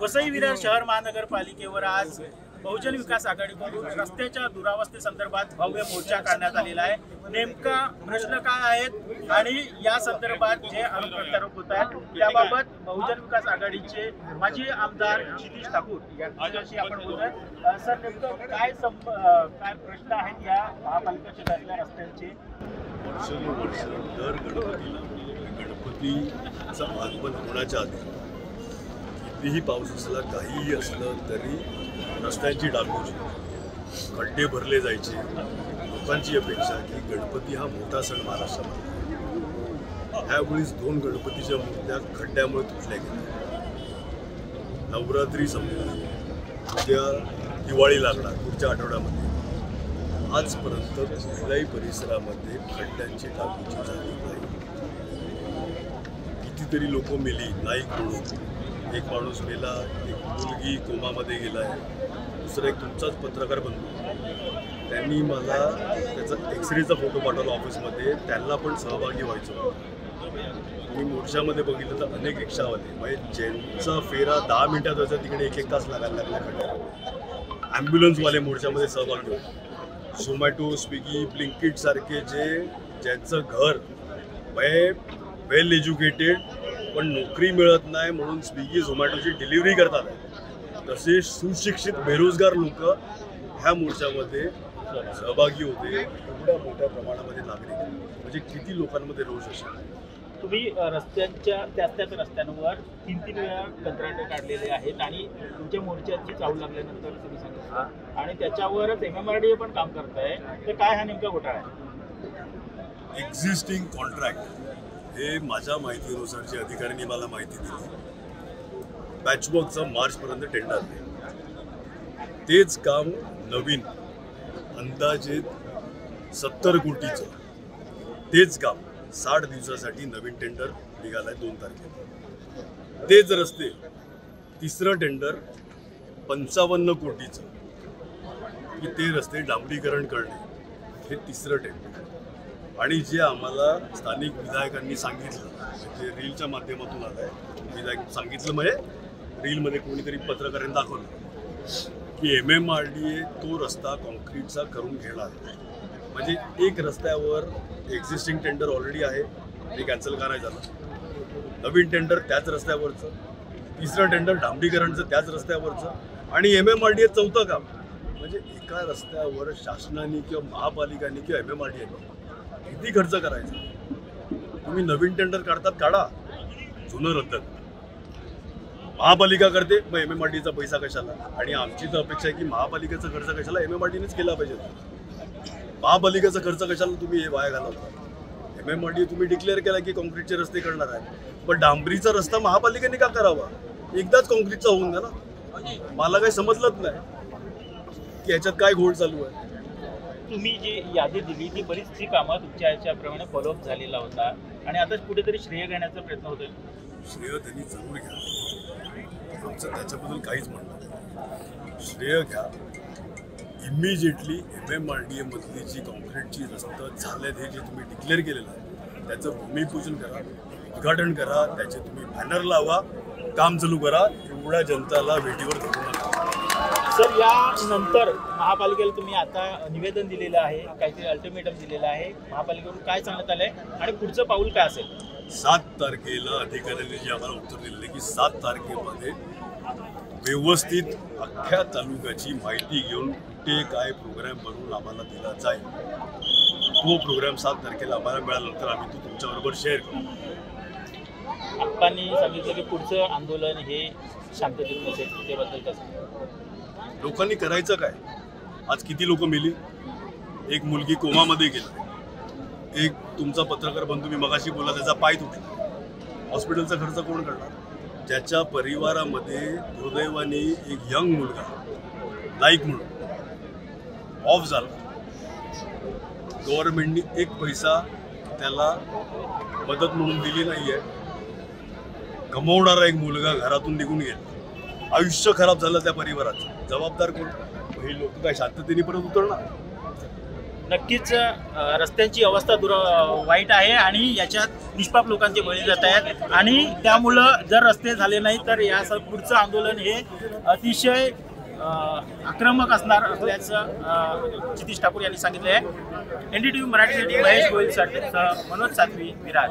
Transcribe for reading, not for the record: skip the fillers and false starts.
वसई विरार शहर महानगरपालिकेवर आज बहुजन विकास आघाडीकडून रस्त्याच्या दुरावस्थेसंदर्भात भव्य मोर्चा काढण्यात आलेला आहे। नेमका प्रश्न काय आहेत आणि या संदर्भात जे आरोप प्रत्यारोप होत आहेत त्याबाबत बहुजन विकास आघाडीचे माजी आमदार क्षितिज ठाकूर यांच्याशी आपण बोलतोय। सर, नेमकं काय प्रश्न आहेत या महापालिका क्षेत्रातल्या रस्त्यांचे? वर्षानुवर्ष दर गणपतीचं आगमन होण्याच्या आधी कितीही पाऊस असला काहीही असलं तरी रस्त्यांची डागडुजी, खड्डे भरले जायचे। लोकांची अपेक्षा की गणपती हा मोठा सण महाराष्ट्रामध्ये, ह्यावेळीस 2 गणपतीच्या मूर्त्या खड्ड्यामुळे तुटल्या गेल्या। नवरात्री संपली, उद्या दिवाळी लागणार पुढच्या आठवड्यामध्ये। आजपर्यंत कुठल्याही परिसरामध्ये खड्ड्यांची डागडुजी झाली नाही। कितीतरी लोक मेली नाईक म्हणून, एक माणूस मेला, एक मुलगी कोमामध्ये गेला आहे, दुसरा एक तुमचाच पत्रकार बंधू त्यांनी मला त्याचा एक्सरेचा फोटो पाठवला ऑफिसमध्ये, त्यांना पण सहभागी व्हायचं होतं। तुम्ही मोर्चामध्ये बघितलं तर अनेक रिक्षावाले म्हणजे ज्यांचा फेरा 10 मिनिटात व्हायचा तिकडे 1-1 तास लागायला लागला खड्ड्यात। ॲम्ब्युलन्सवाले मोर्चामध्ये सहभागी होते। झोमॅटो, स्विगी, ब्लिंकिट सारखे ज्यांचं घर वेल एज्युकेटेड पण नोकरी मिळत नाही म्हणून स्विगी झोमॅटोची डिलिव्हरी करतात, तसे सुशिक्षित बेरोजगार लोक ह्या मोर्चामध्ये सहभागी होते। एवढ्या मोठ्या प्रमाणामध्ये नागरिक, म्हणजे किती लोकांमध्ये रोष असेल। तुम्ही रस्त्यांच्या त्याच रस्त्यांवर 3-3 वेळा कंत्राटे काढलेले आहेत आणि तुमच्या मोर्चाची चाहूल लागल्यानंतर तुम्ही सांगितलं आणि त्याच्यावरच MMRDA पण काम करताय, तर काय हा नेमका घोटाळा आहे? एक्झिस्टिंग कॉन्ट्रॅक्ट हे माझ्या माहितीनुसार जे अधिकाऱ्यांनी मला माहिती दिली, पॅचवर्कचं मार्चपर्यंत टेंडर आहे। तेच काम नवीन अंदाजे 70 कोटीचं तेच काम 60 दिवसासाठी नवीन टेंडर निघालाय 2 तारखेला। तेच रस्ते तिसरं टेंडर 55 कोटीचं की ते रस्ते डांबरीकरण करणे हे तिसरं टेंडर। आणि जे आम्हाला स्थानिक विधायकांनी सांगितलं, ते रीलच्या माध्यमातून आलं आहे, विधायक सांगितलं म्हणजे रीलमध्ये कोणीतरी पत्रकारांनी दाखवलं की MMRDA तो रस्ता कॉन्क्रीटचा करून घेणार। म्हणजे एक रस्त्यावर एक्झिस्टिंग टेंडर ऑलरेडी आहे, ते कॅन्सल करायचं झालं, नवीन टेंडर त्याच रस्त्यावरचं, तिसरं टेंडर डांबरीकरणचं त्याच रस्त्यावरचं आणि MMRDA चौथं काम। म्हणजे एका रस्त्यावर शासनाने किंवा महापालिकांनी किंवा MMRDA किती खर्च करायचा? तुम्ही नवीन टेंडर काढतात, काढा, जुनं रद्द करा। महापालिका करते, मग MMRDAचा पैसा कशाला? आणि आमची तर अपेक्षा आहे की महापालिकेचा खर्च कशाला MMRDAनेच केला पाहिजे। महापालिकेचा खर्च कशाला तुम्ही हे वाया घालवता? MMRDA तुम्ही डिक्लेअर केला की कॉन्क्रीटचे रस्ते करणार आहे, पण डांबरीचा रस्ता महापालिकेने का करावा? एकदाच कॉन्क्रीटचा होऊन द्या ना। मला काही समजलंच नाही की याच्यात काय घोळ चालू आहे। तुम्ही जी यादी दिली ती बरीचशी कामं तुमच्या याच्याप्रमाणे फॉलोअप झालेला होता आणि आता कुठेतरी श्रेय घेण्याचा प्रयत्न होतोय। श्रेय त्यांनी जरूर घ्या, आमचं त्याच्याबद्दल काहीच म्हणणं नाही। श्रेय घ्या, इमिजिएटली MMRDA मधली जी कॉन्क्रीटची रस्ते झाल्यात हे जे तुम्ही डिक्लेअर केलेलं आहे त्याचं भूमिपूजन करा, उद्घाटन करा, त्याचे तुम्ही बॅनर लावा, काम चालू करा। एवढ्या जनताला भेटीवर धरू नका। सर, यानंतर महापालिकेला तुम्ही आता निवेदन दिलेलं आहे, काहीतरी अल्टिमेटम दिलेलं आहे, महापालिकेकडून काय सांगण्यात आलंय आणि पुढचं पाऊल काय असेल? 7 तारखेला अधिकाऱ्यांनी जे आम्हाला उत्तर दिलेलं की 7 तारखेमध्ये व्यवस्थित अख्ख्या तालुक्याची माहिती घेऊन कुठे काय प्रोग्राम बनवून आम्हाला दिला जाईल। तो प्रोग्राम 7 तारखेला आम्हाला मिळाल्यानंतर आम्ही तो तुमच्याबरोबर शेअर करू। आप्पांनी सांगितलं की पुढचं आंदोलन हे शांततेत नसेल, त्याबद्दल कसं? लोकांनी करायचं काय? आज किती लोक मेली, एक मुलगी कोमामध्ये गेली, एक तुमचा पत्रकार बंधू मी मगाशी बोलला त्याचा पाय तुटला, हॉस्पिटलचा खर्च कोण करणार? ज्याच्या परिवारामध्ये दुर्दैवाने एक यंग मुलगा नाईक म्हणून ऑफ झाला, गव्हर्नमेंटनी 1 पैसा त्याला मदत म्हणून दिली नाहीये। कमवणारा एक मुलगा घरातून निघून गेला, आयुष्य खराब झालं त्या परिवाराचं, जबाबदार कोण? हे लोक काय शांततेने परत उतरणार? नक्कीच रस्त्यांची अवस्था वाईट आहे आणि याच्यात निष्पाप लोकांचे बळी जात आहेत आणि त्यामुळं जर रस्ते झाले नाही तर या पुढचं आंदोलन हे अतिशय आक्रमक असणार असल्याचं क्षितिज ठाकूर यांनी सांगितलं आहे. NDTV मराठीसाठी महेश गोयल मनोज सातवी विराज.